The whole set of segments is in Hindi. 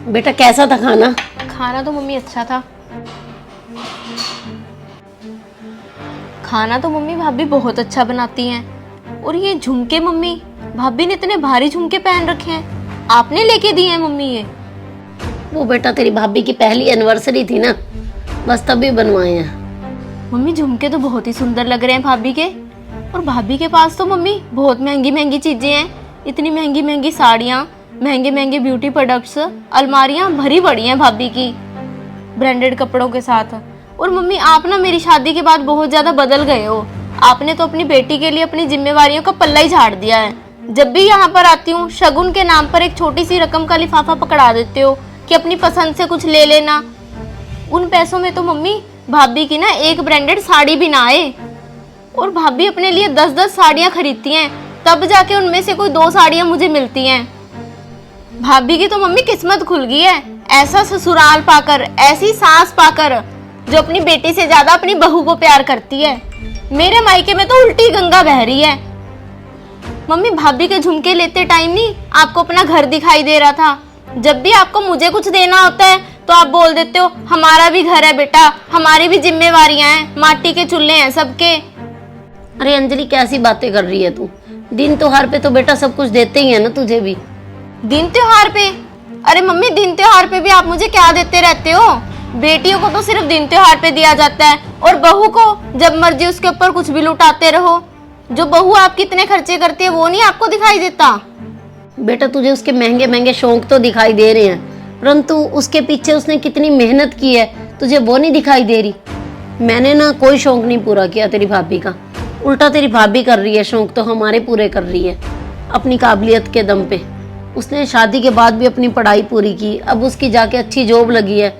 बेटा कैसा था खाना? खाना तो मम्मी अच्छा था। खाना तो मम्मी भाभी बहुत अच्छा बनाती हैं। और ये झुमके मम्मी, भाभी ने इतने भारी झुमके पहन रखे हैं, आपने लेके दिए हैं मम्मी ये? वो बेटा तेरी भाभी की पहली एनिवर्सरी थी ना, बस तभी बनवाए हैं। मम्मी झुमके तो बहुत ही सुंदर लग रहे हैं भाभी के। और भाभी के पास तो मम्मी बहुत महंगी महंगी चीजें हैं, इतनी महंगी महंगी साड़ियाँ, महंगे महंगे ब्यूटी प्रोडक्ट्स, अलमारियाँ भरी पड़ी हैं भाभी की ब्रांडेड कपड़ों के साथ। और मम्मी आप ना मेरी शादी के बाद बहुत ज्यादा बदल गए हो। आपने तो अपनी बेटी के लिए अपनी जिम्मेवारियों का पल्ला ही झाड़ दिया है। जब भी यहाँ पर आती हूँ शगुन के नाम पर एक छोटी सी रकम का लिफाफा पकड़ा देते हो कि अपनी पसंद से कुछ ले लेना। उन पैसों में तो मम्मी भाभी की ना एक ब्रांडेड साड़ी भी ना आए। और भाभी अपने लिए 10-10 साड़ियाँ खरीदती हैं, तब जाके उनमें से कोई 2 साड़ियाँ मुझे मिलती हैं। भाभी की तो मम्मी किस्मत खुल गई है, ऐसा ससुराल पाकर, ऐसी सास पाकर जो अपनी बेटी से ज्यादा अपनी बहू को प्यार करती है। मेरे मायके में तो उल्टी गंगा बह रही है। मम्मी भाभी के झुमके लेते टाइम नहीं आपको अपना घर दिखाई दे रहा था। जब भी आपको मुझे कुछ देना होता है तो आप बोल देते हो हमारा भी घर है बेटा, हमारी भी जिम्मेवारियां हैं, माटी के चूल्हे हैं सबके। अरे अंजलि कैसी बातें कर रही है तू? दिन त्योहार पे तो बेटा सब कुछ देते ही है ना तुझे भी। दिन त्योहार पे? अरे मम्मी दिन त्योहार पे भी आप मुझे क्या देते रहते हो? बेटियों को तो सिर्फ दिन त्योहार पे दिया जाता है, और बहू को जब मर्जी उसके ऊपर कुछ भी लुटाते रहो। जो बहू आप कितने खर्चे करती है वो नहीं आपको दिखाई देता? बेटा तुझे उसके महंगे महंगे शौक तो दिखाई दे रहे हैं, परंतु उसके पीछे उसने कितनी मेहनत की है तुझे वो नहीं दिखाई दे रही। मैंने ना कोई शौक नहीं पूरा किया तेरी भाभी का, उल्टा तेरी भाभी कर रही है शौक तो हमारे पूरे कर रही है अपनी काबिलियत के दम पे। उसने शादी के बाद भी अपनी पढ़ाई पूरी की, अब उसकी जाके अच्छी जॉब लगी है,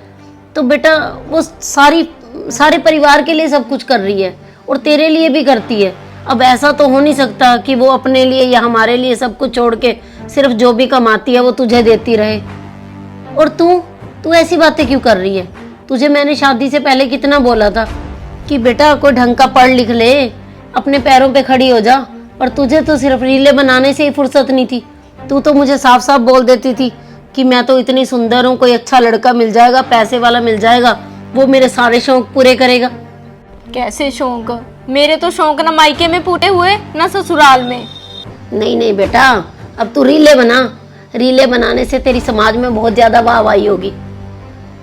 तो बेटा वो सारे परिवार के लिए सब कुछ कर रही है और तेरे लिए भी करती है। अब ऐसा तो हो नहीं सकता कि वो अपने लिए या हमारे लिए सब कुछ छोड़ के सिर्फ जो भी कमाती है वो तुझे देती रहे। और तू ऐसी बातें क्यों कर रही है? तुझे मैंने शादी से पहले कितना बोला था कि बेटा कोई ढंग का पढ़ लिख ले, अपने पैरों पे खड़ी हो जा, पर तुझे तो सिर्फ रीले बनाने से ही फुर्सत नहीं थी। तू तो मुझे साफ साफ बोल देती थी कि मैं तो इतनी सुंदर हूँ, कोई अच्छा लड़का मिल जाएगा, पैसे वाला मिल जाएगा, वो मेरे सारे शौक पूरे करेगा। कैसे शौक? मेरे तो शौक ना मायके में पूरे हुए ना ससुराल में। नहीं बेटा, अब तू रीले बना। रीले बनाने से तेरी समाज में बहुत ज्यादा वाहवाही होगी।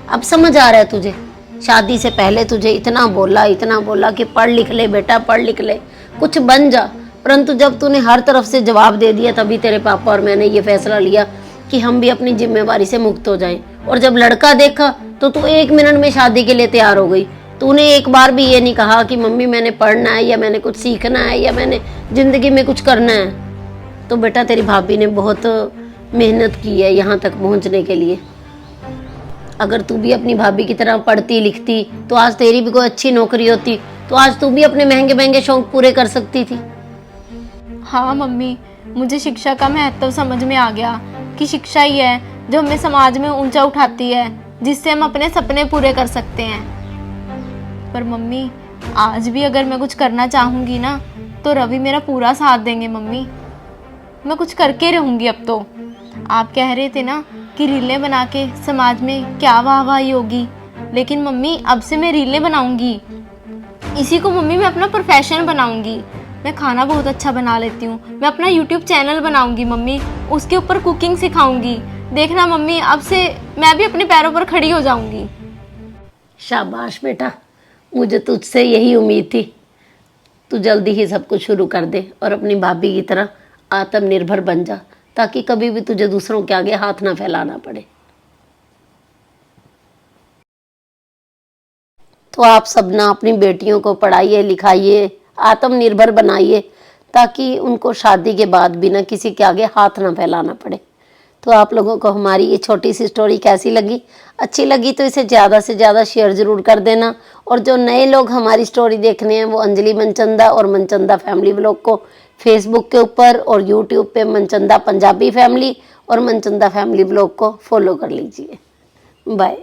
अब समझ आ रहा है तुझे? शादी से पहले तुझे इतना बोला कि पढ़ लिख ले बेटा, पढ़ लिख ले, कुछ बन जा, परंतु जब तूने हर तरफ से जवाब दे दिया तभी तेरे पापा और मैंने ये फैसला लिया कि हम भी अपनी जिम्मेवारी से मुक्त हो जाएं। और जब लड़का देखा तो तू 1 मिनट में शादी के लिए तैयार हो गई। तूने एक बार भी ये नहीं कहा कि मम्मी मैंने पढ़ना है या मैंने कुछ सीखना है या मैंने जिंदगी में कुछ करना है। तो बेटा तेरी भाभी ने बहुत मेहनत की है यहाँ तक पहुँचने के लिए। अगर तू भी अपनी भाभी की तरह पढ़ती लिखती तो आज तेरी भी कोई अच्छी नौकरी होती, तो आज तू भी अपने महंगे महंगे शौक पूरे कर सकती थी। हाँ मम्मी, मुझे शिक्षा का महत्व समझ में आ गया कि शिक्षा ही है जो हमें समाज में ऊंचा उठाती है, जिससे हम अपने सपने पूरे कर सकते हैं। पर मम्मी आज भी अगर मैं कुछ करना चाहूँगी ना तो रवि मेरा पूरा साथ देंगे। मम्मी मैं कुछ करके रहूँगी। अब तो आप कह रहे थे ना कि रीलें बना के समाज में क्या वाहवाही होगी, लेकिन मम्मी अब से मैं रीलें बनाऊँगी। इसी को मम्मी मैं अपना प्रोफेशन बनाऊँगी। मैं खाना बहुत अच्छा बना लेती हूँ, मैं अपना यूट्यूब चैनल बनाऊँगी मम्मी, उसके ऊपर कुकिंग सिखाऊँगी। देखना मम्मी अब से मैं भी अपने पैरों पर खड़ी हो जाऊँगी। शाबाश बेटा, मुझे तुझसे यही उम्मीद थी। तू जल्दी ही सब कुछ शुरू कर दे और अपनी भाभी की तरह आत्मनिर्भर बन जा, ताकि कभी भी तुझे दूसरों के आगे हाथ ना फैलाना पड़े। तो आप सब ना अपनी बेटियों को पढ़ाइए लिखाइए, आत्मनिर्भर बनाइए, ताकि उनको शादी के बाद बिना किसी के आगे हाथ ना फैलाना पड़े। तो आप लोगों को हमारी ये छोटी सी स्टोरी कैसी लगी? अच्छी लगी तो इसे ज़्यादा से ज़्यादा शेयर ज़रूर कर देना। और जो नए लोग हमारी स्टोरी देखने हैं वो अंजलि मनचंदा और मनचंदा फैमिली व्लॉग को फेसबुक के ऊपर और यूट्यूब पे मनचंदा पंजाबी फैमिली और मनचंदा फैमिली व्लॉग को फॉलो कर लीजिए। बाय।